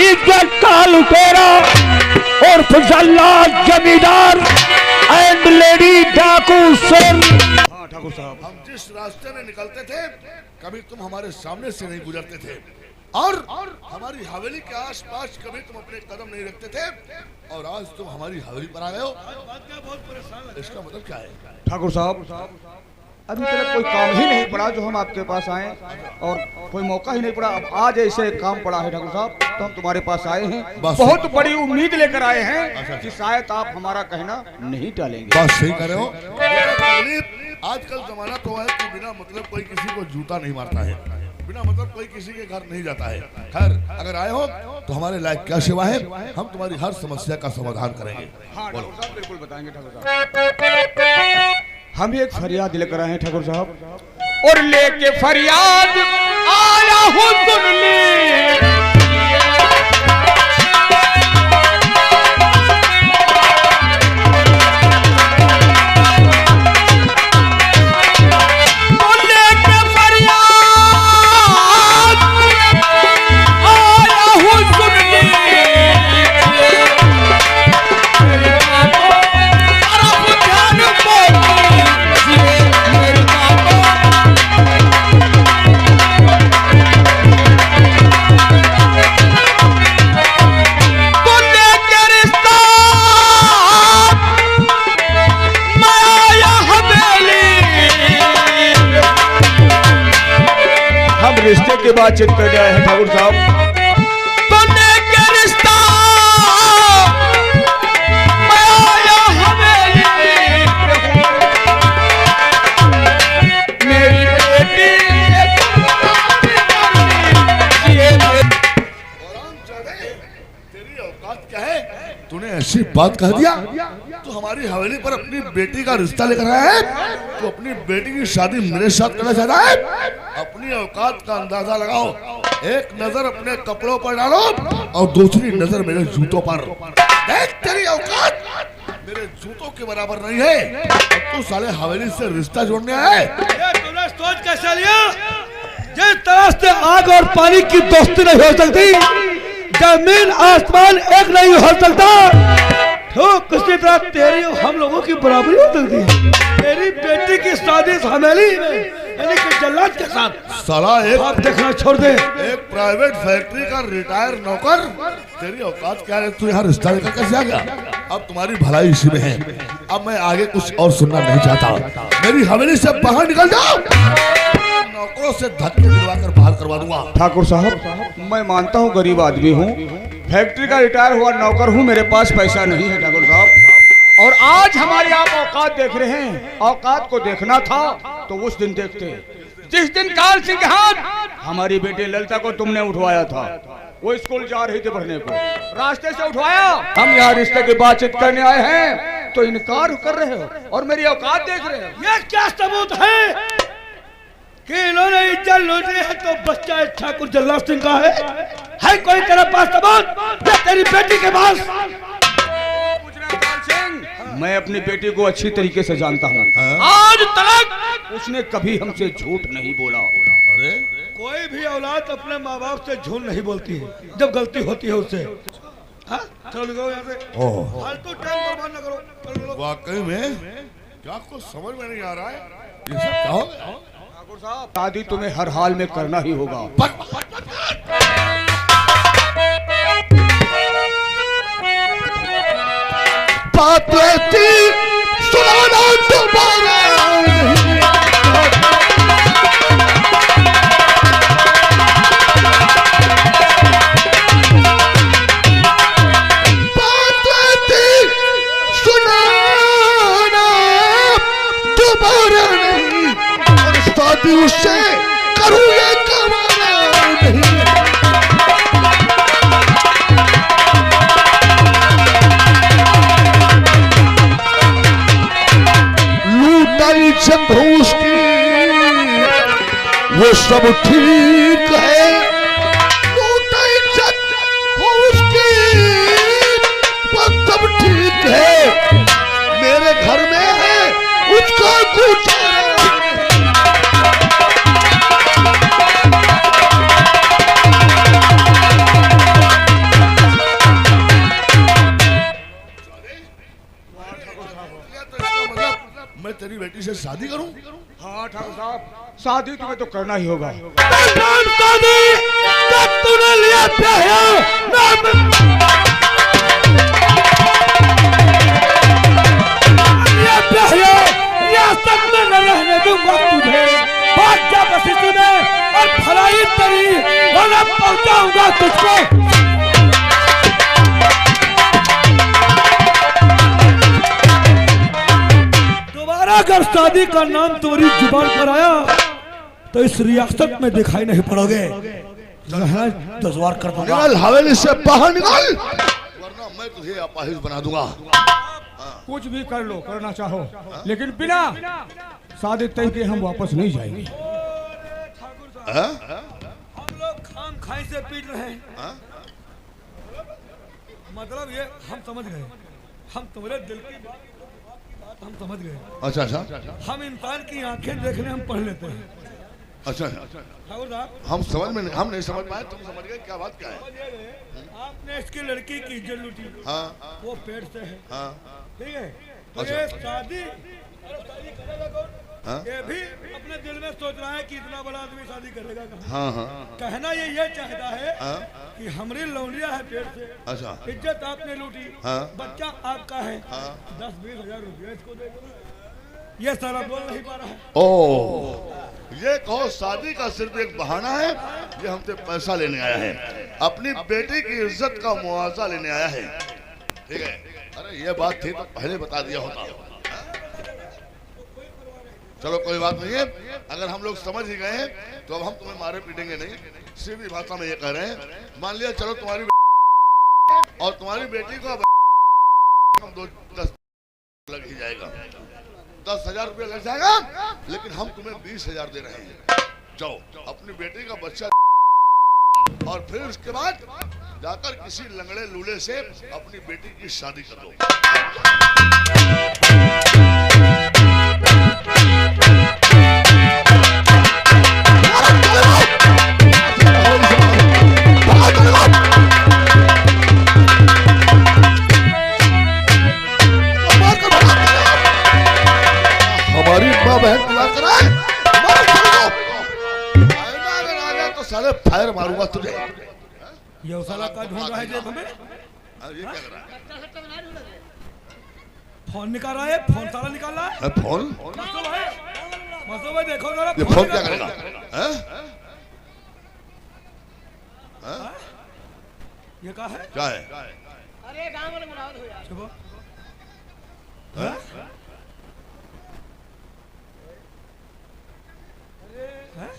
इज्जत का लुटेरा और जल्लाद जमींदार एंड लेडी डाकू सिंह। हाँ ठाकुर साहब, हम जिस रास्ते में निकलते थे कभी तुम हमारे सामने से नहीं गुजरते थे और हमारी हवेली के आसपास कभी तुम अपने कदम नहीं रखते थे और आज तुम हमारी हवेली पर आ गए हो। इसका मतलब क्या है? ठाकुर साहब, अभी तक कोई काम ही नहीं पड़ा जो हम आपके पास आए और कोई मौका ही नहीं पड़ा। अब आज ऐसे काम पड़ा है ठाकुर साहब, तो हम तुम्हारे पास आए हैं। बहुत बड़ी उम्मीद लेकर आए हैं कि शायद आप हमारा कहना नहीं टालेंगे। बात सही कर रहे हो। आजकल जमाना तो है कि बिना मतलब कोई किसी को जूता नहीं मारता है, बिना मतलब कोई किसी के घर नहीं जाता है। खैर, अगर आए हो तो हमारे लायक क्या सेवा है, हम तुम्हारी हर समस्या का समाधान करेंगे। हाँ ठाकुर साहब, बिल्कुल बताएंगे ठाकुर साहब। हम एक फरियाद लेकर आए हैं ठाकुर साहब, और लेके फरियाद आया हूँ सुन ली। रिश्ते की बातचीत कर रहे हैं ठाकुर साहब। तो लेके रिश्ता मैं आया हवेली, मेरी बेटी तेरी औकात क्या है? तूने ऐसी बात कह दिया? तू हमारी हवेली पर अपनी बेटी का रिश्ता लेकर आया है? तू अपनी बेटी की शादी मेरे साथ करना चाहता है? अपनी औकात का अंदाजा लगाओ। एक नजर अपने कपड़ों पर डालो और दूसरी नजर मेरे जूतों पर। देख, तेरी औकात मेरे जूतों के बराबर नहीं है। अब तू साले हवेली से रिश्ता जोड़ने आया है। तूने सोच कैसे लिया? जिस तरह से आग और पानी की दोस्ती नहीं हो सकती, जमीन आसमान एक नहीं हो सकता, तो किसी तरह तेरी हम लोगों की बराबरी हो सकती है। तेरी बेटी की शादी हवेली में यानी कि जल्लाद के साथ। साला एक आप देखना छोड़ दे। एक प्राइवेट फैक्ट्री का रिटायर नौकर, तेरी औकात क्या है? तू यहाँ रिश्ता लेकर कैसे आ गया? अब तुम्हारी भलाई इसी में है। अब मैं आगे कुछ और सुनना नहीं चाहता। मेरी हवेली से बाहर निकल जाओ, नौकरों से धक्के दिलवाकर बाहर करवा दूंगा। ठाकुर साहब, मैं मानता हूँ गरीब आदमी हूँ, फैक्ट्री का रिटायर हुआ नौकर हूँ, मेरे पास पैसा नहीं है ठाकुर साहब। और आज हमारी आप औकात देख रहे हैं। औकात को देखना था तो उस दिन देखते, जिस दिन काल सिंह के हाथ हमारी बेटी ललिता को तुमने उठवाया था। वो स्कूल जा रही थी पढ़ने को, रास्ते से उठवाया। हम यहाँ रिश्ते की बातचीत करने आए हैं तो इनकार कर रहे हो और मेरी औकात देख रहे हो। ये क्या सबूत है कि इन्होंने इज्जत लूटी है? तो बच्चा ठाकुर जल्लाद सिंह का है कोई तेरे पास सबूत? तेरी बेटी के पास? मैं अपनी बेटी को अच्छी तरीके से जानता हूँ। आज तक उसने कभी हमसे झूठ नहीं बोला। अरे, कोई भी औलाद अपने माँ बाप से झूठ नहीं बोलती है जब गलती होती है उससे। हाँ? चलो निकलो यहाँ से, फालतू टाइम बर्बाद न करो। वाकई में क्या कुछ समझ में नहीं आ रहा है? ये सब क्या हो गया? ठाकुर साहब, शादी तुम्हें हर हाल में करना ही होगा। बात ऐसी सुनाना दोबारा नहीं, और शादी उससे करूँ ये कमाना नहीं। घूस की वो सब ठीक है, घूस की वो सब ठीक है। मेरे घर में है उसका कुछ हाँ ठाकुर साहब, शादी तुम्हें तो करना ही होगा। तूने लिया रियासत में न रहने दूंगा तुझे, भाग जा बसीती में और भलाई तेरी वरना पहुंचाऊंगा तुझको। अगर शादी का नाम तुम्हारी जुबान पर आया तो इस रियासत में दिखाई नहीं पड़ोगे। दसवार कर दूंगा। निकल हवेली से बाहर निकल, वरना मैं तुझे अपाहिज बना दूंगा। कुछ भी कर लो, करना चाहो, लेकिन बिना शादी तय के हम वापस नहीं जाएंगे। हम लोग खाम खाई से पीट रहे हैं। मतलब ये हम समझ गए, हम तुम्हारे दिल की बात हम समझ गए। अच्छा अच्छा, हम इंसान की आंखें देखने हम पढ़ लेते हैं। अच्छा हम समझ में हम नहीं समझ पाए, तुम समझ गए क्या बात क्या है? आपने इसकी लड़की की इज्जत लूटी। हाँ वो पेट से है। हाँ ठीक है, तो अच्छा। ये शादी करेगा कौन? हाँ? ये भी अपने दिल में सोच रहा है कि इतना बड़ा आदमी शादी करेगा कहाँ? हाँ हाँ, कहना ये चाहता है हाँ? कि हमारी लौंडिया है पेट से। अच्छा, इज्जत आपने लूटी। हाँ? बच्चा आपका है। हाँ? 10-20 हजार रुपया इसको दे दो। ये सारा बोल नहीं पा रहा है। ओ ये कहो शादी का सिर्फ एक बहाना है, ये हमसे पैसा लेने आया है, अपनी बेटी की इज्जत का मुआवजा लेने आया है। ठीक है, अरे ये बात थी तो पहले बता दिया होता। चलो कोई बात नहीं है, अगर हम लोग समझ ही गए हैं तो अब हम तुम्हें मारे पीटेंगे नहीं। सीधी भाषा में ये कह रहे हैं, मान लिया चलो तुम्हारी और तुम्हारी बेटी को 10 लग ही जाएगा, 10,000 रुपया लग जाएगा, लेकिन हम तुम्हें 20,000 दे रहे हैं। जाओ अपनी बेटी का बच्चा और फिर उसके बाद जाकर किसी लंगड़े लूले से अपनी बेटी की शादी कर दो। हमारी माँ बहन बुला कर आए, अगर आ जाए तो साले फायर मारूंगा तुझे। ये साला का ढूंढ रहा है जेब में। ये क्या कर रहा है? फोन निकाल रहा है, फोन साला निकाल रहा है। फोन? मसो भाई देखो जरा, ये फोन क्या करेगा? हैं? हैं? ये क्या है? क्या है? अरे गांव वाले बुलाओ तो यार। चुप। हैं? हैं?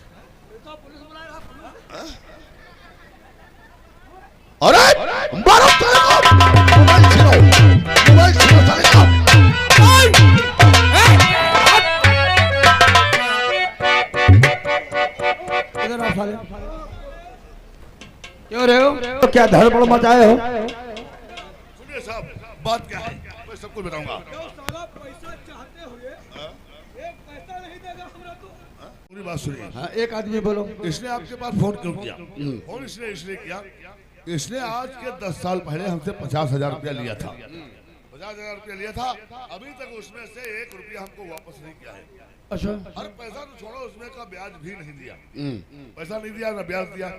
तो पुलिस बुला रहा, पुलिस। अरे मारो साले को! मोबाइल छीनो साले का! इधर आओ साले। क्यों रहे हो? क्या धड़पड़ मचाए हो? सुनिए साहब, बात क्या है मैं सबको बताऊंगा। साला पैसा चाहते हुए एक पैसा नहीं देगा हमरा तो। पूरी बात सुनिए। हाँ, एक आदमी बोलो। इसने आपके पास फोन क्यों किया? फोन इसलिए किया, इसने आज के 10 साल पहले हमसे 50,000 रुपया लिया था। 50,000 रुपया लिया था, अभी तक उसमें से 1 रुपया हमको वापस नहीं किया है। अच्छा। और पैसा तो छोड़ो, उसमें का ब्याज भी नहीं दिया। पैसा नहीं दिया ना ब्याज दिया।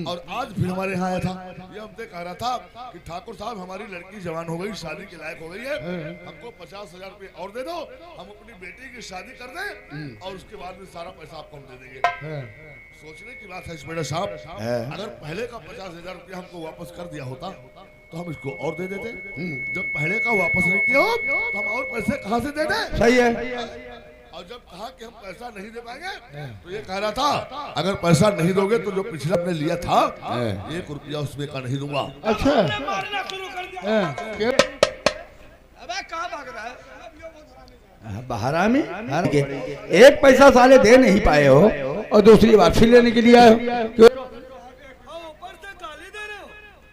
और आज फिर हमारे यहाँ आया था, ये हमसे कह रहा था कि ठाकुर साहब हमारी लड़की जवान हो गई, शादी के लायक हो गई है, हमको 50,000 रुपये और दे दो, हम अपनी बेटी की शादी कर दें और उसके बाद में सारा पैसा आपको हम दे देंगे। सोचने की बात है इंस्पेक्टर साहब, अगर पहले का 50,000 रुपया हमको वापस कर दिया होता तो हम इसको और दे देते। जब पहले का वापस नहीं किया हो तो हम और पैसे कहाँ से दे दें? सही है। और जब कहा कि हम पैसा नहीं दे पाएंगे तो ये कह रहा था अगर पैसा नहीं दोगे तो जो पिछला हमने लिया था 1 रुपया उसमें का नहीं दूंगा। अच्छा। मारना शुरू कर दिया। अबे कहाँ भाग रहा है? बहरामी एक पैसा साले दे नहीं पाए हो और दूसरी बार फिर लेने के लिए आए हो। क्यों? ऊपर से गाली दे रहे हो।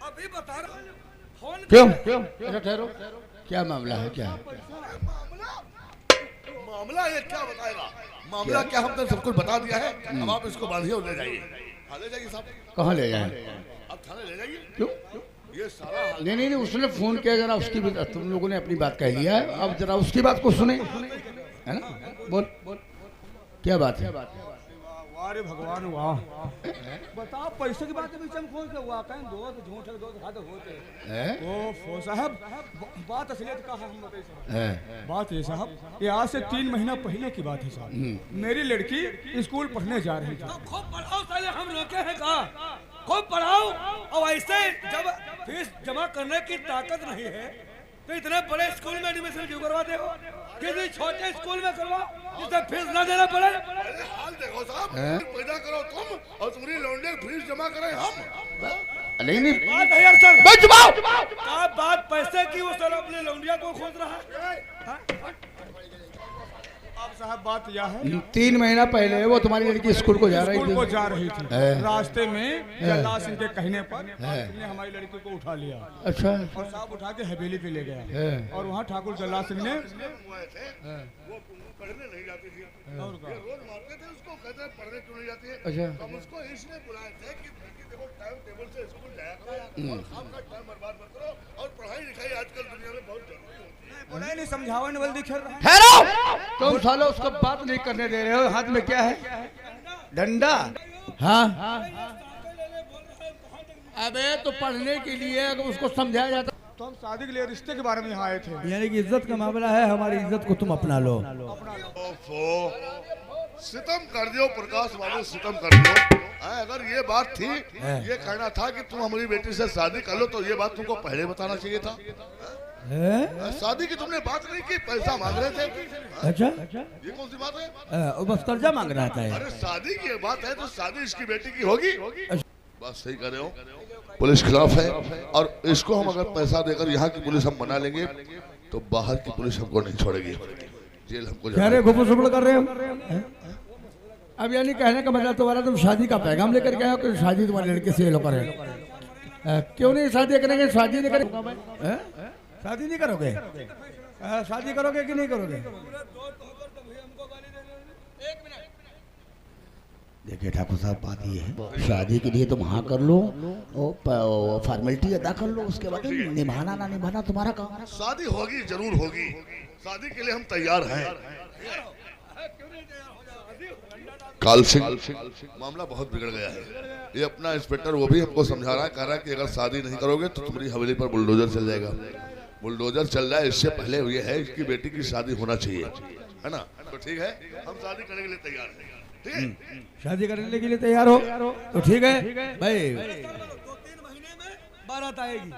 अभी बता रहा हूं। क्यों? ठहरो, क्या मामला है? क्या है मामला? ये क्या बताएगा? मामला क्या हमने सब कुछ बता दिया है। अब आप इसको बांधिए और ले जाइए। ले जाइए साहब। कहाँ ले जाए? अब थाने ले जाइए। क्यों? ये सारा नहीं, उसने फोन किया, जरा उसकी भी तुम लोगों ने अपनी बात कह लिया है, अब जरा उसकी बात को सुने, है ना? बोल। क्या बात है? वाह रे भगवान वाह। बताओ पैसे की बात बीच में कौन से हुआ कहें दोस्त झूठ है दोस्त हद होते ओ साहब बात असलियत का हम बताइए साहब। बात ये साहब ये आज से 3 महीना पहले की बात है साहब। मेरी लड़की स्कूल पढ़ने जा रही थी। खूब पढ़ाओ साले, हम रोके हैं का? खूब पढ़ाओ, और ऐसे जब फीस जमा करने की ताकत नहीं है तो इतने बड़े स्कूल में एडमिशन क्यों करवाते हो? किसी छोटे स्कूल में करवाओ जिससे फीस ना देना पड़े। हाल देखो साहब, पैदा करो तुम और तुम्हारी लौंडे फीस जमा करें हम। नहीं बात है यार सर, क्या बात पैसे की? वो सर अपने लौंडिया को खोज रहा है। अब साहब बात यह है 3 महीना पहले वो तुम्हारी लड़की स्कूल को जा रही थी। रास्ते में जल्ला सिंह के कहने पर ने हमारी लड़की को उठा लिया। अच्छा। और साहब उठा के हवेली पे ले गया और वहाँ ठाकुर जल्ला सिंह ने वो पढ़ने नहीं जाती थी और रोज मारते थे उसको, कहते पढ़ने क्यों नहीं जाती है। अच्छा। हम उसको इसलिए बुलाए थे कि देखो टाइम टेबल से स्कूल जाया करो और काम का टाइम बर्बाद मत करो, और पढ़ाई लिखाई आजकल दुनिया में बहुत जरूरी होती है। बोला नहीं समझावा नहीं बल्कि खेल रहा है। ठहरो, तुम सालों उसको बात नहीं करने दे रहे हो। हाथ में क्या है? डंडा। हाँ। अबे तो पढ़ने के लिए अगर उसको समझाया जाता तो हम शादी के लिए रिश्ते के बारे में यहाँ आए थे। यानी कि इज्जत का मामला है, हमारी इज्जत को तुम अपना लो। सितम कर दियो प्रकाश बाबू, सितम कर दियो। अगर ये बात थी, ये कहना था कि तुम हमारी बेटी से शादी कर लो, तो ये बात तुमको पहले बताना चाहिए था। शादी की तुमने बात नहीं की, पैसा मांग रहे थे। अच्छा, ये कौन सी बात है? बस कर्जा मांग रहा था। अरे शादी की बात है तो शादी इसकी बेटी की होगी। बात सही कर रहे हो, पुलिस खिलाफ है, और इसको हम अगर पैसा देकर यहाँ की पुलिस हम बना लेंगे तो बाहर की पुलिस हमको नहीं छोड़ेगी, जेल हमको घुपड़ कर रहे हो। अब यानी कहने का मतलब तुम्हारा, तुम शादी का पैगाम लेकर के आओ कि शादी तुम्हारी लड़के से लोग करें। क्यों नहीं शादी करेंगे? शादी नहीं करेंगे? शादी नहीं करोगे? शादी करोगे कि नहीं करोगे? देखिए ठाकुर साहब, बात ये है, शादी के लिए तुम हाँ कर लो, फॉर्मेलिटी अदा कर लो, उसके बाद निभाना ना निभाना तुम्हारा काम है। शादी होगी, जरूर होगी, शादी के लिए हम तैयार हैं। काल सिंह मामला बहुत बिगड़ गया है। ये अपना इंस्पेक्टर वो भी हमको समझा रहा है, कह रहा है कि अगर शादी नहीं करोगे तो तुम्हारी हवेली पर बुलडोजर चल जाएगा। बुलडोजर चल रहा है, इससे पहले ये है इसकी बेटी की शादी होना चाहिए, है ना? तो ठीक है, हम शादी करने के लिए तैयार हैं। ठीक है, शादी करने के लिए तैयार हो तो ठीक है भाई। 2-3 महीने में बारात आएगी।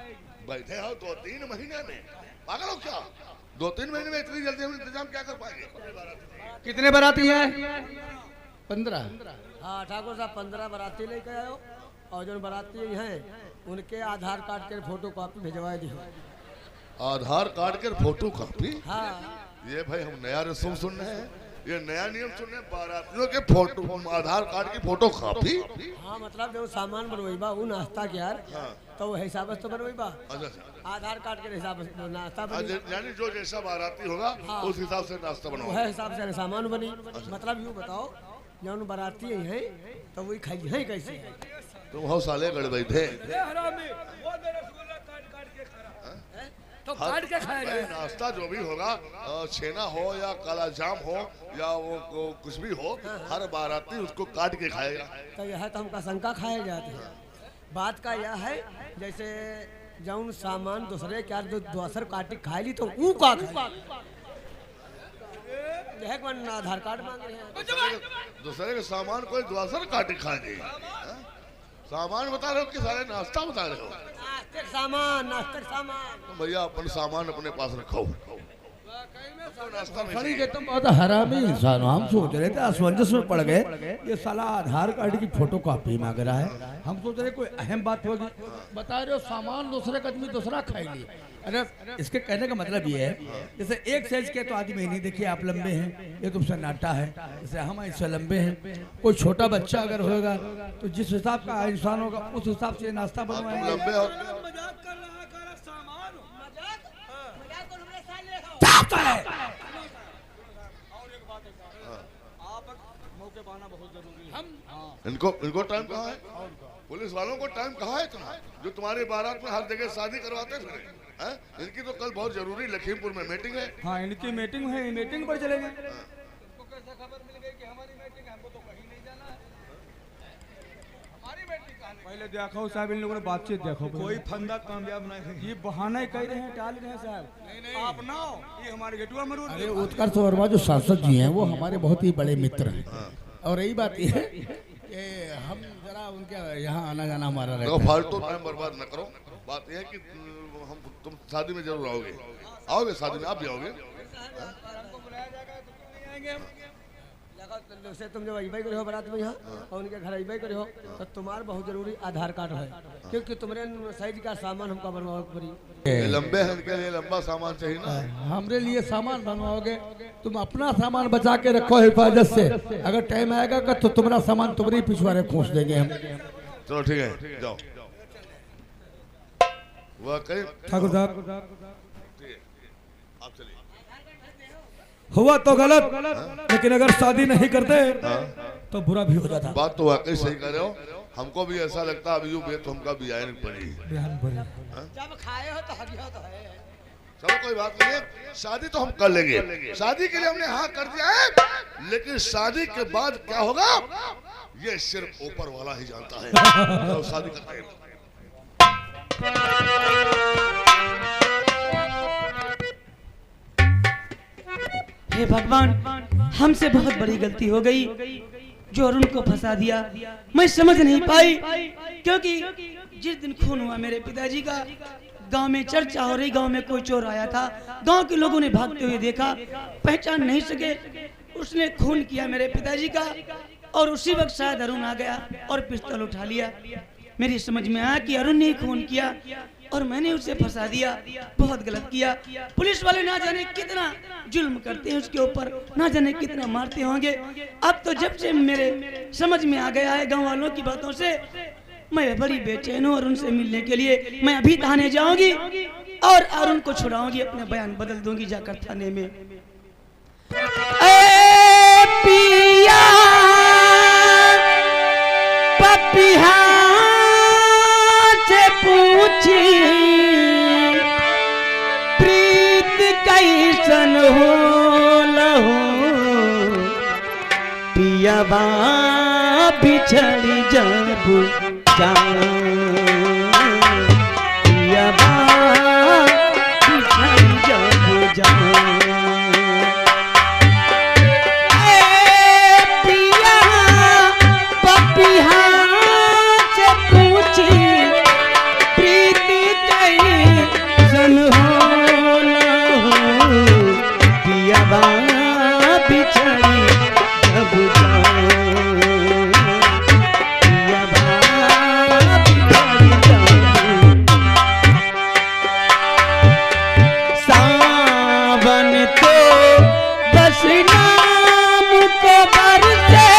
बैठे हो 2-3 महीने में? पागल हो क्या? 2-3 महीने में इतनी जल्दी हम इंतजाम क्या कर पाएंगे? कितने बाराती हैं? 15। हाँ ठाकुर साहब 15 बाराती लेके आयो, और जो बाराती हैं उनके आधार कार्ड के फोटो कॉपी भिजवा दियो। आधार कार्ड के फोटो कॉपी? हाँ। ये भाई हम नया रस्म सुन रहे हैं, ये नया नियम सुन रहे हैं। बारातियों के फोटो, आधार कार्ड की फोटो कॉपी? हाँ मतलब जो सामान बनवाइबा वो नाश्ता के यार, तो वो हिसाब से तो बनवाइबा। आधार कार्ड के हिसाब से नाश्ता बनी, यानी जो जैसा बाराती होगा उस हिसाब से नाश्ता बनवा, वह हिसाब से सामान बनी। मतलब यूँ बताओ, जब बाराती हैं तो वही खाई है कैसे? तुम हो साले गड़बई थे। तो काट के खाया जाए। नाश्ता जो भी होगा, छेना हो या काला जाम हो या वो कुछ भी हो, हर बाराती उसको काट के खाएगा। तो यह तो हमका शंका खाए जाते हैं। बात का यह है, जैसे जौन सामान दूसरे क्या जो दोसर काटी खाए ली तो ऊ का आधार कार्ड मांग रहे हैं। दूसरे के सामान कोई दोसर काटे खाए? सामान बता रहे हो कि सारे नाश्ता बता रहे हो? नाश्ते सामान तो भैया अपन सामान अपने पास रखो। नाश्ता खड़ी के तुम बहुत हरामी इंसान हो। हम सोच रहे थे, असमंजस में पड़ गए, ये साला आधार कार्ड की फोटो कॉपी मांग रहा है। हम सोच रहे कोई अहम बात होगी, बता रहे हो सामान दूसरे का आदमी दूसरा खाई लिए। अरे इसके कहने का मतलब ये है, जैसे एक साइज के तो आदमी नहीं, देखिए आप लंबे हैं, ये तुमसे नाटा है, जैसे हम इससे लंबे हैं। कोई छोटा बच्चा अगर होगा तो जिस हिसाब का इंसान होगा उस हिसाब से नाश्ता बनवाएंगे। लंबे हो इनको टाइम कहाँ है? पुलिस वालों को टाइम कहाँ है इतना, जो तुम्हारी बारात में हर जगह शादी करवाते फिर? इनकी तो कल बहुत जरूरी लखीमपुर में मीटिंग है। हाँ इनकी मीटिंग है, मीटिंग पर चले गए। खबर मिल गई कि हमारी मीटिंग, हमको तो कहीं नहीं जाना है। हमारी मीटिंग कहाँ नहीं? पहले देखो साहब, इन लोगों ने बातचीत देखो। कोई फंदा कामयाब नहीं। ये बहाना ही कह रहे हैं, टाल रहे हैं साहब। आप ना हो, ये हमारे गेटुआ मरूद। अरे उत्कर्ष वर्मा जो सांसद जी हैं वो हमारे बहुत ही बड़े मित्र हैं। और यही बात ये है कि हम जरा उनके यहाँ आना जाना हमारा रहता है। फालतू टाइम बर्बाद न करो। बात यह है कि तुम शादी में जरूर आओगे शादी में, आप भी आओगे। हमको बुलाया जाएगा तो क्यों नहीं आएंगे हम? से तुम जब अइबे करे हो बारात में यहाँ और उनके घर अइबे करे हो तो तुम्हारा बहुत जरूरी आधार कार्ड है, क्योंकि तुम्हारे साइज का सामान हमको बनवाओ पड़ी। ये लंबे हैं, इनके लिए लंबा सामान चाहिए ना। हमरे लिए सामान बनवाओगे, तुम अपना सामान बचा के रखो हिफाजत से। अगर टाइम आएगा तो तुम्हारा सामान तुम्हारे पिछवाड़े खोस देंगे हम। चलो ठीक है, जाओ। वाकई ठाकुर साहब आप चलिए। हुआ तो गलत, लेकिन अगर शादी नहीं करते तो बुरा भी हो जाता। बात तो वाकई सही कर रहे हो। हमको भी ऐसा लगता है अभी तो हमका भी आयन पड़ी। जब खाए हो तो हगियो तो है। चलो कोई बात नहीं है, शादी तो हम कर लेंगे। शादी के लिए हमने हाँ कर दिया है, लेकिन शादी के बाद क्या होगा ये सिर्फ ऊपर वाला ही जानता है। तो शादी करते हैं। हे भगवान, हमसे बहुत बड़ी गलती हो गई जो अरुण को फंसा दिया। मैं समझ नहीं पाई, क्योंकि जिस दिन खून हुआ मेरे पिताजी का, गांव में चर्चा हो रही, गांव में कोई चोर आया था, गांव के लोगों ने भागते हुए देखा, पहचान नहीं सके, उसने खून किया मेरे पिताजी का। और उसी वक्त शायद अरुण आ गया और पिस्तौल उठा लिया। मेरी समझ में आया कि अरुण ने खून किया और मैंने उसे फंसा दिया। बहुत गलत किया। पुलिस वाले ना जाने कितना जुल्म करते हैं उसके ऊपर, ना जाने कितना मारते होंगे। अब तो जब से मेरे समझ में आ गया है गांव वालों की बातों से, मैं बड़ी बेचैन हूँ। अरुण से मिलने के लिए मैं अभी थाने जाऊंगी और अरुण को छुड़ाऊंगी, अपने बयान बदल दूंगी जाकर थाने में। ए पिया पपिया से पूछी प्रीत कैसन हो लहो, पियाबा बिछड़ी जब जान, पियाबा बिछड़ी जब जान। पिया पपिया से पूछी प्रीति कैसन हो लहो, पियाबा बिछड़ी जब जान, पियाबा बिछड़ी जब। सावन तो बस नाम को बरसे,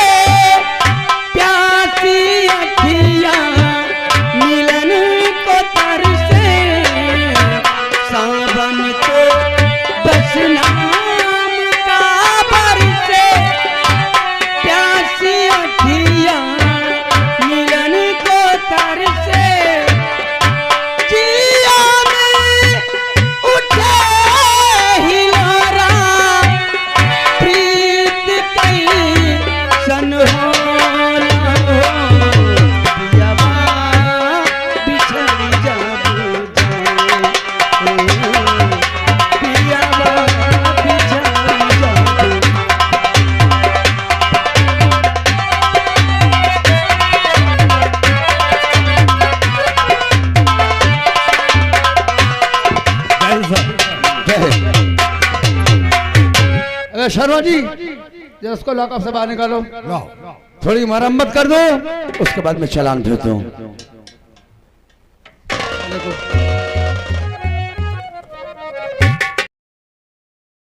प्यासी अखियाँ मिलन को तरसे। सावन तो बस नाम का बरसे, प्यासी अखियाँ मिलन को तरसे। जिया में उठे हिलोरा, प्रीत कैसन हो लहो, पियाबा बिछड़ी जब जान, पियाबा बिछड़ी जब। अरे शर्मा जी, जरा उसको लॉकअप से बाहर निकालो, थोड़ी मरम्मत कर दो, उसके बाद मैं चालान भेजता हूँ।